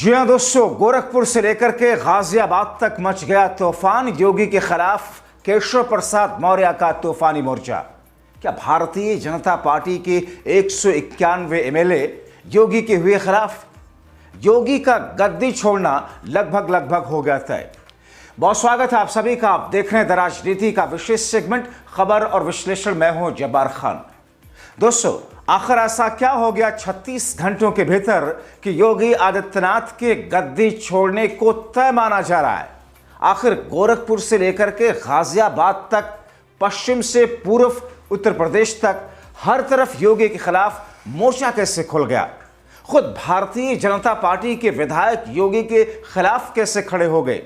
जी हाँ दोस्तों, गोरखपुर से लेकर के गाजियाबाद तक मच गया तूफान। योगी के खिलाफ केशव प्रसाद मौर्य का तूफानी मोर्चा। क्या भारतीय जनता पार्टी के 191 एमएलए योगी के हुए खिलाफ? योगी का गद्दी छोड़ना लगभग हो गया तय। बहुत स्वागत है आप सभी का। आप देख रहे हैं द राजनीति का विशेष सेगमेंट खबर और विश्लेषण। मैं हूं जब्बार खान। दोस्तों, आखिर ऐसा क्या हो गया 36 घंटों के भीतर कि योगी आदित्यनाथ के गद्दी छोड़ने को तय माना जा रहा है? आखिर गोरखपुर से लेकर के गाजियाबाद तक, पश्चिम से पूर्व उत्तर प्रदेश तक, हर तरफ योगी के खिलाफ मोर्चा कैसे खुल गया? खुद भारतीय जनता पार्टी के विधायक योगी के खिलाफ कैसे खड़े हो गए?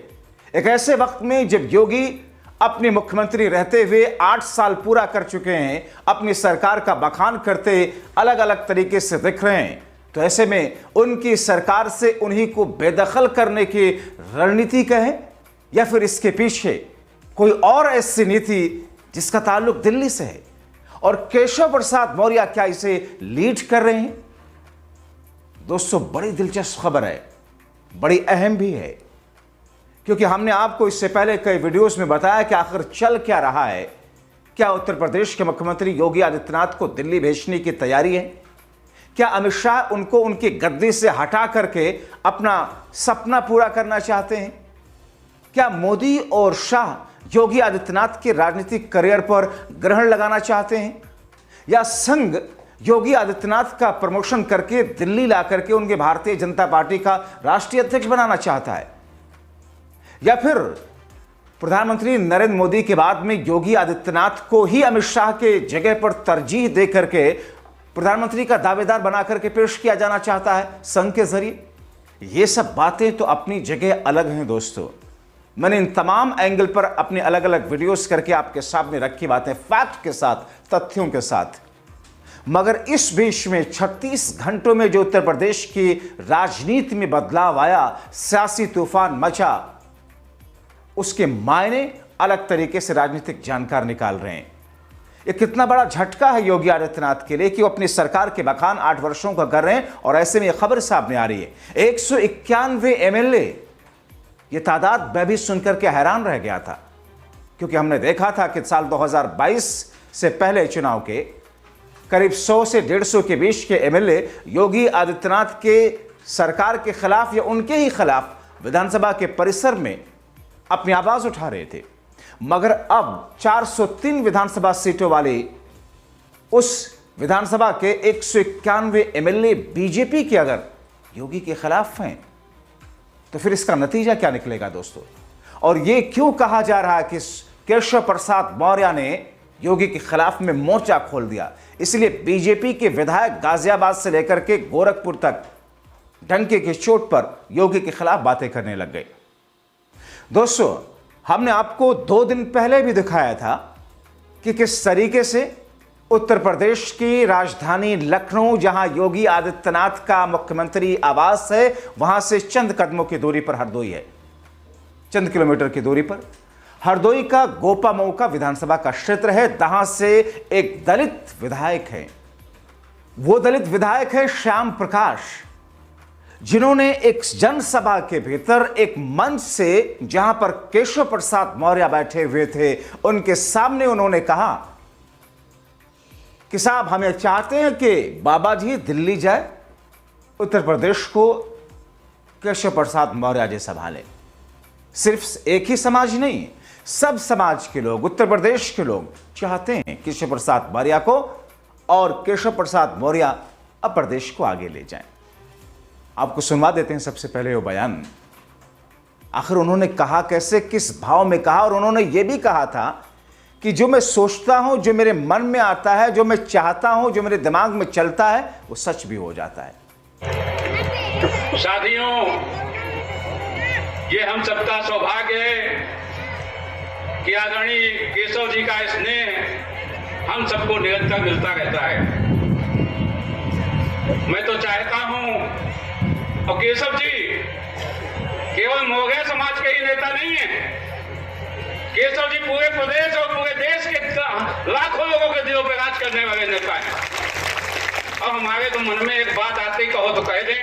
एक ऐसे वक्त में जब योगी अपने मुख्यमंत्री रहते हुए 8 साल पूरा कर चुके हैं, अपनी सरकार का बखान करते अलग अलग तरीके से दिख रहे हैं, तो ऐसे में उनकी सरकार से उन्हीं को बेदखल करने की रणनीति कहें या फिर इसके पीछे कोई और ऐसी नीति जिसका ताल्लुक दिल्ली से है? और केशव प्रसाद मौर्य क्या इसे लीड कर रहे हैं? दोस्तों, बड़ी दिलचस्प खबर है, बड़ी अहम भी है, क्योंकि हमने आपको इससे पहले कई वीडियोस में बताया कि आखिर चल क्या रहा है। क्या उत्तर प्रदेश के मुख्यमंत्री योगी आदित्यनाथ को दिल्ली भेजने की तैयारी है? क्या अमित शाह उनको उनकी गद्दी से हटा करके अपना सपना पूरा करना चाहते हैं? क्या मोदी और शाह योगी आदित्यनाथ के राजनीतिक करियर पर ग्रहण लगाना चाहते हैं? या संघ योगी आदित्यनाथ का प्रमोशन करके दिल्ली ला करके उनके भारतीय जनता पार्टी का राष्ट्रीय अध्यक्ष बनाना चाहता है? या फिर प्रधानमंत्री नरेंद्र मोदी के बाद में योगी आदित्यनाथ को ही अमित शाह के जगह पर तरजीह दे करके प्रधानमंत्री का दावेदार बना करके पेश किया जाना चाहता है संघ के जरिए? ये सब बातें तो अपनी जगह अलग हैं दोस्तों। मैंने इन तमाम एंगल पर अपने अलग अलग वीडियोस करके आपके सामने रखी बातें, फैक्ट के साथ, तथ्यों के साथ। मगर इस बीच में 36 घंटों में जो उत्तर प्रदेश की राजनीति में बदलाव आया, सियासी तूफान मचा, उसके मायने अलग तरीके से राजनीतिक जानकार निकाल रहे हैं। यह कितना बड़ा झटका है योगी आदित्यनाथ के लिए कि वो अपनी सरकार के बखान 8 वर्षों का कर रहे हैं, और ऐसे में यह खबर सामने आ रही है 191 एमएलए। यह तादाद मैं भी सुनकर के हैरान रह गया था, क्योंकि हमने देखा था कि साल 2022 से पहले चुनाव के करीब 100 से 150 के बीच के एमएलए योगी आदित्यनाथ के सरकार के खिलाफ या उनके ही खिलाफ विधानसभा के परिसर में अपनी आवाज उठा रहे थे। मगर अब 403 विधानसभा सीटों वाले उस विधानसभा के 191 एमएलए बीजेपी के अगर योगी के खिलाफ हैं, तो फिर इसका नतीजा क्या निकलेगा दोस्तों? और यह क्यों कहा जा रहा है कि केशव प्रसाद मौर्य ने योगी के खिलाफ में मोर्चा खोल दिया? इसलिए बीजेपी के विधायक गाजियाबाद से लेकर के गोरखपुर तक डंके की चोट पर योगी के खिलाफ बातें करने लग गए। दोस्तों, हमने आपको 2 दिन पहले भी दिखाया था कि किस तरीके से उत्तर प्रदेश की राजधानी लखनऊ, जहां योगी आदित्यनाथ का मुख्यमंत्री आवास है, वहां से चंद कदमों की दूरी पर हरदोई है। चंद किलोमीटर की दूरी पर हरदोई का गोपामऊ का विधानसभा का क्षेत्र है, जहां से एक दलित विधायक है। वो दलित विधायक है श्याम प्रकाश, जिन्होंने एक जनसभा के भीतर एक मंच से, जहां पर केशव प्रसाद मौर्य बैठे हुए थे, उनके सामने उन्होंने कहा कि साहब, हमें चाहते हैं कि बाबा जी दिल्ली जाए, उत्तर प्रदेश को केशव प्रसाद मौर्य जी संभालें। सिर्फ एक ही समाज नहीं, सब समाज के लोग, उत्तर प्रदेश के लोग चाहते हैं केशव प्रसाद मौर्य को, और केशव प्रसाद मौर्य अब प्रदेश को आगे ले जाएं। आपको सुनवा देते हैं सबसे पहले वो बयान। आखिर उन्होंने कहा कैसे, किस भाव में कहा? और उन्होंने ये भी कहा था कि जो मैं सोचता हूं, जो मेरे मन में आता है, जो मैं चाहता हूं, जो मेरे दिमाग में चलता है, वो सच भी हो जाता है। साथियों, ये हम सबका सौभाग्य है कि आदरणीय केशव जी का स्नेह हम सबको निरंतर मिलता रहता है। मैं तो चाहता हूं, और केशव जी केवल मौर्य समाज के ही नेता नहीं है, केशव जी पूरे प्रदेश और पूरे देश के लाखों लोगों के दिलों पर राज करने वाले नेता हैं। और हमारे तो मन में एक बात आती, कहो तो कह दें,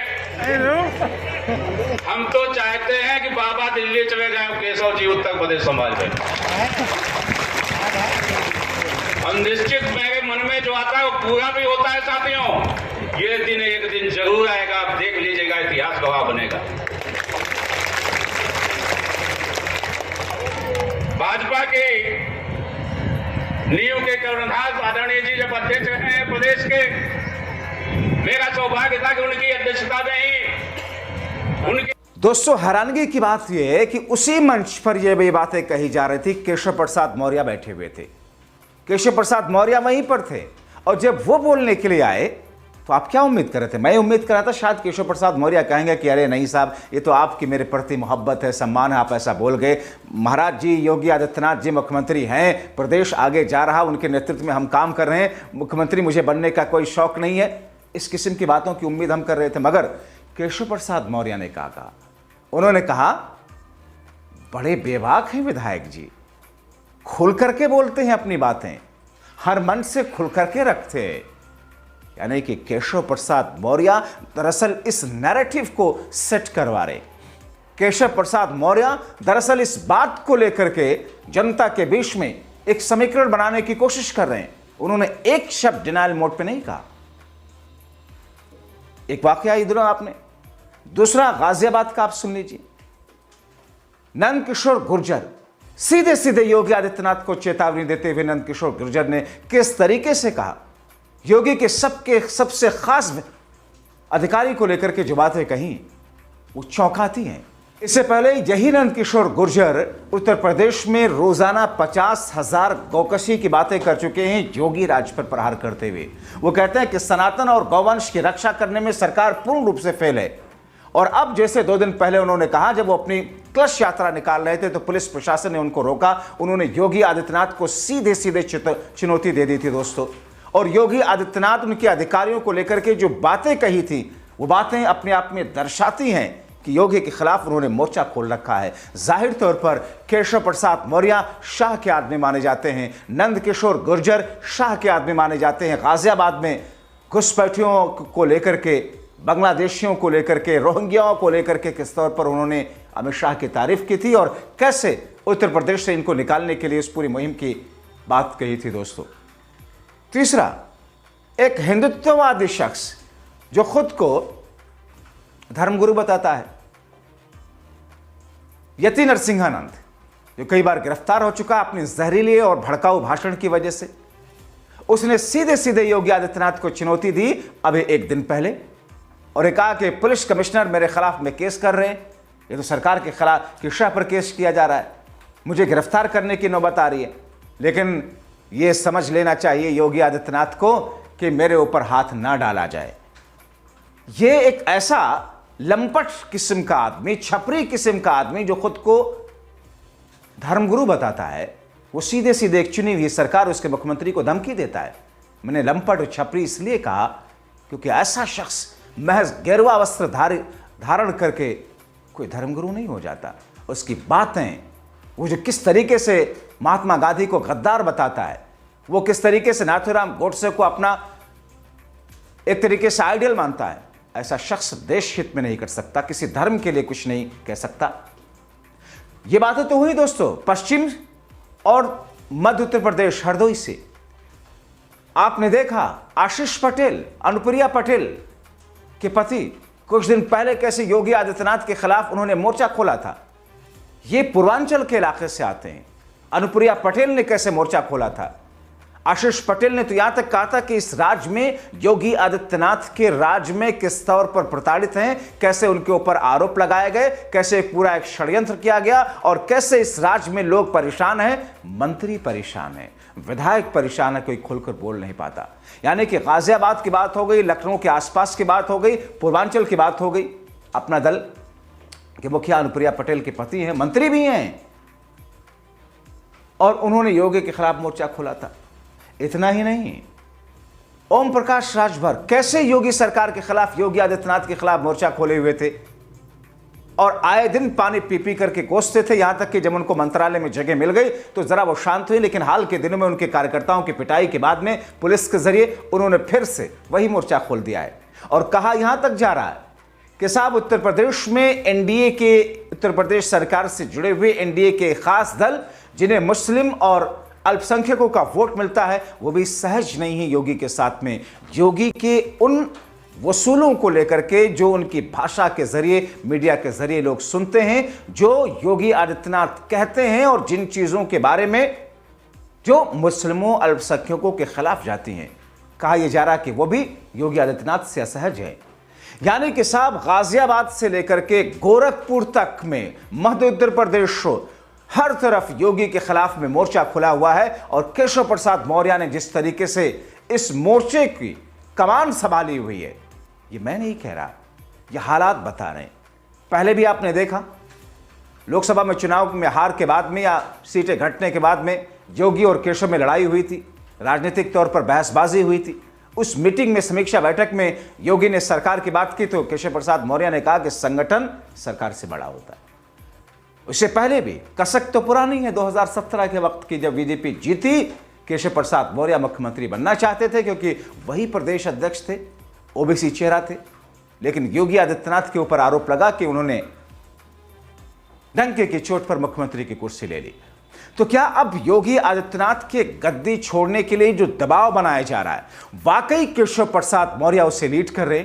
हम तो चाहते हैं कि बाबा दिल्ली चले जाए, केशव जी उत्तर प्रदेश संभाल रहे। और निश्चित मेरे मन में जो आता है वो पूरा भी होता है साथियों। ये दिन एक दिन जरूर आएगा, आप देख लीजिएगा, इतिहास गवाह बनेगा। भाजपा के नींव के कर्णधार आदरणीय जी जब अध्यक्ष रहे हैं प्रदेश के, मेरा सौभाग्य था कि उनकी अध्यक्षता में ही उनके। दोस्तों, हैरानगी की बात यह है कि उसी मंच पर ये बातें कही जा रही थी, केशव प्रसाद मौर्य बैठे हुए थे, केशव प्रसाद मौर्य वहीं पर थे, और जब वो बोलने के लिए आए तो आप क्या उम्मीद कर रहे थे? मैं उम्मीद कर रहा था शायद केशव प्रसाद मौर्य कहेंगे कि अरे नहीं साहब, ये तो आपकी मेरे प्रति मोहब्बत है, सम्मान है, आप ऐसा बोल गए। महाराज जी योगी आदित्यनाथ जी मुख्यमंत्री हैं, प्रदेश आगे जा रहा, उनके नेतृत्व में हम काम कर रहे हैं, मुख्यमंत्री मुझे बनने का कोई शौक नहीं है। इस किस्म की बातों की उम्मीद हम कर रहे थे, मगर केशव प्रसाद मौर्य ने कहा, उन्होंने कहा बड़े बेबाक हैं विधायक जी, खुल करके बोलते हैं अपनी बातें, हर मन से खुल करके रखते हैं। यानी कि केशव प्रसाद मौर्य दरअसल इस नैरेटिव को सेट करवा रहे। केशव प्रसाद मौर्य दरअसल इस बात को लेकर के जनता के बीच में एक समीकरण बनाने की कोशिश कर रहे हैं। उन्होंने एक शब्द डिनायल मोड पे नहीं कहा। एक वाकया इधर आपने, दूसरा गाजियाबाद का आप सुन लीजिए। नंद किशोर गुर्जर सीधे सीधे योगी आदित्यनाथ को चेतावनी देते हुए नंद किशोर गुर्जर ने किस तरीके से कहा, योगी के सबसे खास अधिकारी को लेकर के जो बातें कही वो चौंकाती हैं। इससे पहले यही नंद किशोर गुर्जर उत्तर प्रदेश में रोजाना 50,000 गौकशी की बातें कर चुके हैं योगी राज पर प्रहार करते हुए। वो कहते हैं कि सनातन और गौवंश की रक्षा करने में सरकार पूर्ण रूप से फेल है। और अब जैसे 2 दिन पहले उन्होंने कहा, जब वो अपनी क्लश यात्रा निकाल रहे थे तो पुलिस प्रशासन ने उनको रोका, उन्होंने योगी आदित्यनाथ को सीधे सीधे चुनौती दे दी थी दोस्तों। और योगी आदित्यनाथ उनके अधिकारियों को लेकर के जो बातें कही थी वो बातें अपने आप में दर्शाती हैं कि योगी के खिलाफ उन्होंने मोर्चा खोल रखा है। जाहिर तौर पर केशव प्रसाद मौर्य शाह के आदमी माने जाते हैं, नंद किशोर गुर्जर शाह के आदमी माने जाते हैं। गाजियाबाद में घुसपैठियों को लेकर के, बांग्लादेशियों को लेकर के, रोहिंग्याओं को लेकर के किस तौर पर उन्होंने अमित शाह की तारीफ की थी और कैसे उत्तर प्रदेश से इनको निकालने के लिए इस पूरी मुहिम की बात कही थी दोस्तों। तीसरा, एक हिंदुत्ववादी शख्स जो खुद को धर्मगुरु बताता है, यति नरसिंहानंद, जो कई बार गिरफ्तार हो चुका अपने जहरीले और भड़काऊ भाषण की वजह से, उसने सीधे सीधे योगी आदित्यनाथ को चुनौती दी अभी एक दिन पहले और कहा कि पुलिस कमिश्नर मेरे खिलाफ में केस कर रहे हैं, ये तो सरकार के खिलाफ की शह पर केस किया जा रहा है, मुझे गिरफ्तार करने की नौबत आ रही है। लेकिन ये समझ लेना चाहिए योगी आदित्यनाथ को कि मेरे ऊपर हाथ ना डाला जाए। ये एक ऐसा लंपट किस्म का आदमी, छपरी किस्म का आदमी जो खुद को धर्मगुरु बताता है, वो सीधे सीधे एक चुनी हुई सरकार, उसके मुख्यमंत्री को धमकी देता है। मैंने लंपट और छपरी इसलिए कहा क्योंकि ऐसा शख्स महज गेरुआ वस्त्र धारण करके कोई धर्मगुरु नहीं हो जाता। उसकी बातें, वो जो किस तरीके से महात्मा गांधी को गद्दार बताता है, वो किस तरीके से नाथूराम गोडसे को अपना एक तरीके से आइडियल मानता है, ऐसा शख्स देश हित में नहीं कर सकता, किसी धर्म के लिए कुछ नहीं कह सकता। ये बातें तो हुई दोस्तों पश्चिम और मध्य उत्तर प्रदेश हरदोई से। आपने देखा आशीष पटेल, अनुप्रिया पटेल के पति, कुछ दिन पहले कैसे योगी आदित्यनाथ के खिलाफ उन्होंने मोर्चा खोला था। ये पूर्वांचल के इलाके से आते हैं। अनुप्रिया पटेल ने कैसे मोर्चा खोला था। आशीष पटेल ने तो यहां तक कहा था कि इस राज्य में, योगी आदित्यनाथ के राज्य में किस तौर पर प्रताड़ित हैं, कैसे उनके ऊपर आरोप लगाए गए, कैसे पूरा एक षड्यंत्र किया गया और कैसे इस राज्य में लोग परेशान हैं, मंत्री परेशान हैं, विधायक परेशान है, कोई खुलकर बोल नहीं पाता। यानी कि गाजियाबाद की बात हो गई, लखनऊ के आसपास की बात हो गई, पूर्वांचल की बात हो गई। अपना दल के मुखिया अनुप्रिया पटेल के पति हैं, मंत्री भी हैं, और उन्होंने योगी के खिलाफ मोर्चा खोला था। इतना ही नहीं, ओम प्रकाश राजभर कैसे योगी सरकार के खिलाफ, योगी आदित्यनाथ के खिलाफ मोर्चा खोले हुए थे और आए दिन पानी पी पी करके कोसते थे। यहां तक कि जब उनको मंत्रालय में जगह मिल गई तो जरा वो शांत हुई, लेकिन हाल के दिनों में उनके कार्यकर्ताओं की पिटाई के बाद में पुलिस के जरिए उन्होंने फिर से वही मोर्चा खोल दिया है और कहा, यहां तक जा रहा है कि साहब उत्तर प्रदेश में एनडीए के, उत्तर प्रदेश सरकार से जुड़े हुए एनडीए के खास दल जिन्हें मुस्लिम और अल्पसंख्यकों का वोट मिलता है, वो भी सहज नहीं है योगी के साथ में। योगी के उन वसूलों को लेकर के जो उनकी भाषा के जरिए, मीडिया के जरिए लोग सुनते हैं, जो योगी आदित्यनाथ कहते हैं और जिन चीजों के बारे में जो मुस्लिमों अल्पसंख्यकों के खिलाफ जाती हैं, कहा यह जा रहा कि वो भी योगी आदित्यनाथ से असहज है। यानी कि साहब गाजियाबाद से लेकर के गोरखपुर तक में मध्य उत्तर प्रदेश हर तरफ योगी के खिलाफ में मोर्चा खुला हुआ है। और केशव प्रसाद मौर्य ने जिस तरीके से इस मोर्चे की कमान संभाली हुई है, ये मैं नहीं कह रहा, ये हालात बता रहे हैं। पहले भी आपने देखा लोकसभा में चुनाव में हार के बाद में या सीटें घटने के बाद में योगी और केशव में लड़ाई हुई थी, राजनीतिक तौर पर बहसबाजी हुई थी। उस मीटिंग में, समीक्षा बैठक में योगी ने सरकार की बात की तो केशव प्रसाद मौर्य ने कहा कि संगठन सरकार से बड़ा होता है। उससे पहले भी कसक तो पुरानी है, 2017 के वक्त की जब बीजेपी जीती, केशव प्रसाद मौर्य मुख्यमंत्री बनना चाहते थे क्योंकि वही प्रदेश अध्यक्ष थे, ओबीसी चेहरा थे। लेकिन योगी आदित्यनाथ के ऊपर आरोप लगा कि उन्होंने डंके की चोट पर मुख्यमंत्री की कुर्सी ले ली। तो क्या अब योगी आदित्यनाथ के गद्दी छोड़ने के लिए जो दबाव बनाया जा रहा है, वाकई केशव प्रसाद मौर्य उसे लीड कर रहे?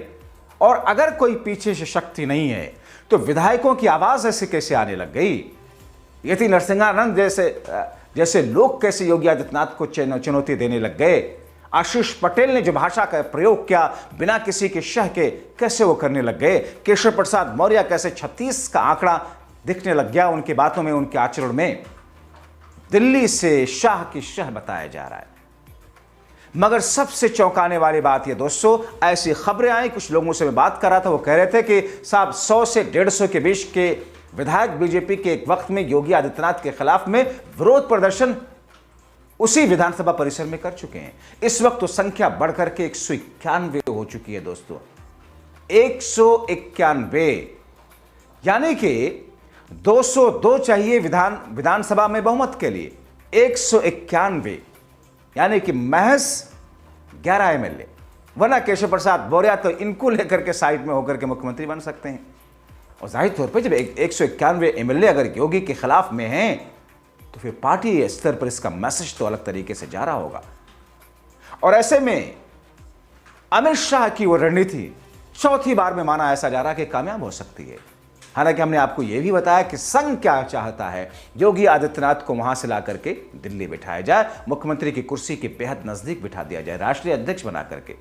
और अगर कोई पीछे से शक्ति नहीं है तो विधायकों की आवाज ऐसे कैसे आने लग गई? यति नरसिंहानंद जैसे लोग कैसे योगी आदित्यनाथ को चुनौती देने लग गए? आशीष पटेल ने जो भाषा का प्रयोग किया बिना किसी के शह के, कैसे वो करने लग गए? केशव प्रसाद मौर्य कैसे 36 का आंकड़ा दिखने लग गया उनकी बातों में, उनके आचरण में? दिल्ली से शाह की शह बताया जा रहा है। मगर सबसे चौंकाने वाली बात यह दोस्तों, ऐसी खबरें आई, कुछ लोगों से मैं बात कर रहा था, वो कह रहे थे कि साहब 100 से 150 के बीच के विधायक बीजेपी के एक वक्त में योगी आदित्यनाथ के खिलाफ में विरोध प्रदर्शन उसी विधानसभा परिसर में कर चुके हैं। इस वक्त तो संख्या बढ़कर के 191 हो चुकी है दोस्तों, 191। यानी कि 202 चाहिए विधानसभा में बहुमत के लिए, 191, यानी कि महज 11 एमएलए। वरना केशव प्रसाद मौर्य तो इनको लेकर के साइड में होकर के मुख्यमंत्री बन सकते हैं। और जाहिर तौर पर जब 191 एमएलए अगर योगी के खिलाफ में हैं तो फिर पार्टी स्तर पर इसका मैसेज तो अलग तरीके से जा रहा होगा। और ऐसे में अमित शाह की वो रणनीति चौथी बार में माना ऐसा जा रहा कि कामयाब हो सकती है। हालांकि हमने आपको यह भी बताया कि संघ क्या चाहता है, योगी आदित्यनाथ को वहां से ला करके दिल्ली बिठाया जाए, मुख्यमंत्री की कुर्सी के बेहद नजदीक बिठा दिया जाए, राष्ट्रीय अध्यक्ष बना करके।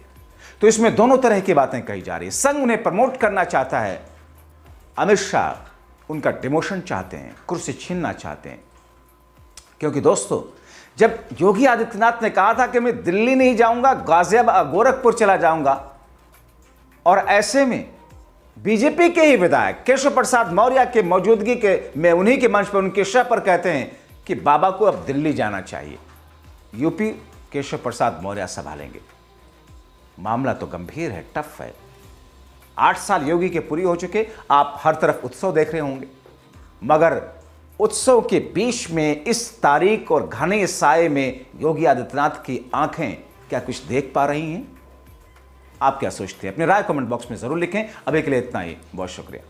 तो इसमें दोनों तरह की बातें कही जा रही है। संघ उन्हें प्रमोट करना चाहता है, अमित शाह उनका डिमोशन चाहते हैं, कुर्सी छीनना चाहते हैं। क्योंकि दोस्तों जब योगी आदित्यनाथ ने कहा था कि मैं दिल्ली नहीं जाऊंगा, गाजियाबाद गोरखपुर चला जाऊंगा, और ऐसे में बीजेपी के ही विधायक केशव प्रसाद मौर्य के मौजूदगी के में उन्हीं के मंच पर उनके शह पर कहते हैं कि बाबा को अब दिल्ली जाना चाहिए, यूपी केशव प्रसाद मौर्य संभालेंगे। मामला तो गंभीर है, टफ है। 8 साल योगी के पूरी हो चुके, आप हर तरफ उत्सव देख रहे होंगे, मगर उत्सव के बीच में इस तारीख और घने साए में योगी आदित्यनाथ की आंखें क्या कुछ देख पा रही हैं? आप क्या सोचते हैं? अपनी राय कमेंट बॉक्स में जरूर लिखें। अभी के लिए इतना ही, बहुत शुक्रिया।